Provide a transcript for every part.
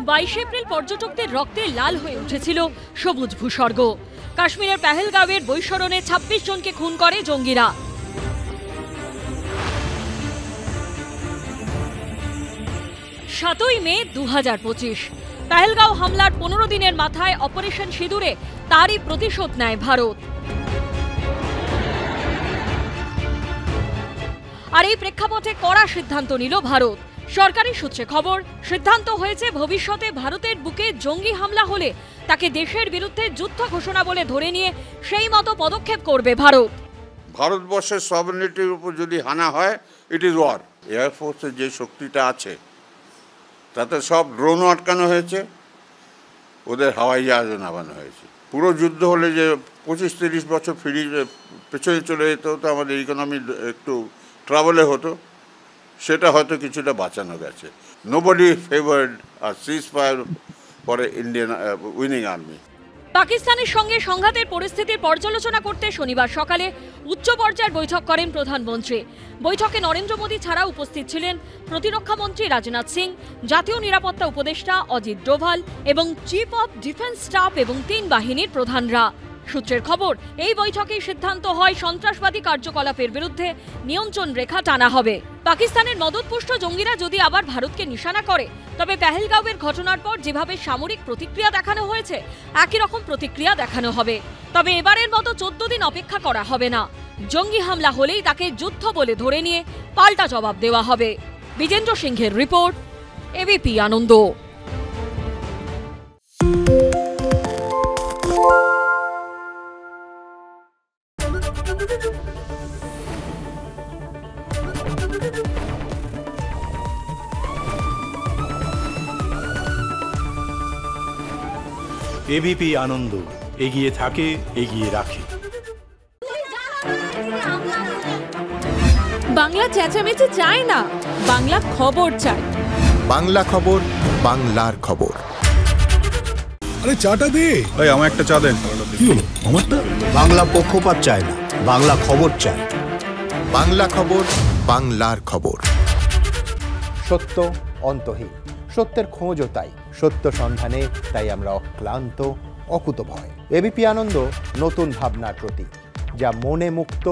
22 April পর্যটকদের রক্তে লাল হয়ে উঠেছিল সবুজ ভূস্বর্গ। কাশ্মীরের পেহেলগাঁওয়ের বৈশরণে 26 জনকে খুন করে জঙ্গিরা। 7 মে 2025 পেহেলগাঁও হামলার 15 দিনের মাথায় অপারেশন সিঁদুরে তারই প্রতিশোধ নেয় ভারত। আর এই প্রেক্ষাপটে কড়া সিদ্ধান্ত নিল ভারত। সরকারি সূত্রে খবর, সিদ্ধান্ত হয়েছে ভবিষ্যতে ভারতের বুকে জঙ্গি হামলা হলে তাকে দেশের বিরুদ্ধে যুদ্ধ ঘোষণা বলে ধরে নিয়ে সেই মতো পদক্ষেপ করবে ভারত। ভারতবর্ষের সভরেনিটির উপর যদি হানা হয়, ইট ইজ ওয়ার। এয়ারফোর্সের যে শক্তিটা আছে তাতে সব ড্রোনও আটকানো হয়েছে, ওদের হাওয়াই জাহাজও নামানো হয়েছে। পুরো যুদ্ধ হলে যে 25-30 বছর পেছনে চলে যেতে হতো, আমাদের ইকোনমি একটু ট্রাভেলে হতো, সেটা হয়তো কিছুটা বাঁচানো গেছে। Nobody favoured our ceasefire for Indian winning army. পাকিস্তানের সঙ্গে সংঘাতের পরিস্থিতির পর্যালোচনা করতে শনিবার সকালে উচ্চ পর্যায়ের বৈঠক করেন প্রধানমন্ত্রী। বৈঠকে নরেন্দ্র মোদী ছাড়া উপস্থিত ছিলেন প্রতিরক্ষা মন্ত্রী রাজনাথ সিং, জাতীয় নিরাপত্তা উপদেষ্টা অজিত ডোভাল এবং চিফ অফ ডিফেন্স স্টাফ এবং 3 বাহিনীর প্রধানরা। সূত্রের খবর, এই বৈঠকে সিদ্ধান্ত হয় সন্ত্রাসবাদী কার্যকলাপের বিরুদ্ধে নিয়ন্ত্রণ রেখা টানা হবে। পাকিস্তানের মদতপুষ্ট জঙ্গিরা যদি আবার ভারতকে নিশানা করে, তবে পেহেলগাঁওয়ের ঘটনার পর যেভাবে সামরিক প্রতিক্রিয়া দেখানো হয়েছে, একই রকম প্রতিক্রিয়া দেখানো হবে। তবে এবারের মতো 14 দিন অপেক্ষা করা হবে না। জঙ্গি হামলা হলেই তাকে যুদ্ধ বলে ধরে নিয়ে পাল্টা জবাব দেওয়া হবে। বিজেন্দ্র সিংহের রিপোর্ট, এবিপি আনন্দ। এবিপি আনন্দ, এগিয়ে থাকে, এগিয়ে রাখে। বাংলা চেঁচামেচি চায় না, বাংলা খবর চায়। বাংলা খবর, বাংলার খবর। আরে চাটা দে। এই আমার একটা চা দেন। কি হলো আমারটা? বাংলা পক্ষপাত চায় না, বাংলা খবর চায়। বাংলা খবর, বাংলার খবর। সত্য অন্তহীন, সত্যের খোঁজও তাই, সত্য সন্ধানে তাই আমরা অক্লান্ত, অকুতভয়। এবিপি আনন্দ নতুন ভাবনার প্রতীক, যা মনে মুক্ত,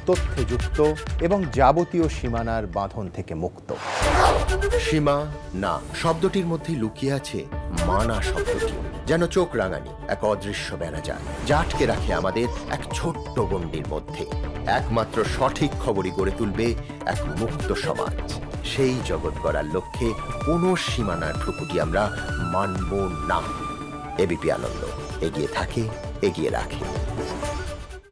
তথ্যে যুক্ত এবং যাবতীয় সীমানার বাঁধন থেকে মুক্ত। সীমা না শব্দটির মধ্যে লুকিয়ে আছে মানা শব্দটি, যেন চোখ রাঙানি এক অদৃশ্য বেড়াজাল, যা আটকে রাখে আমাদের এক ছোট্ট গণ্ডির মধ্যে। একমাত্র সঠিক খবরই গড়ে তুলবে এক মুক্ত সমাজ। সেই জগৎ গড়ার লক্ষ্যে কোনো সীমানার ঠুকুটি আমরা মানব না। এবিপি আনন্দ, এগিয়ে থাকে, এগিয়ে রাখে।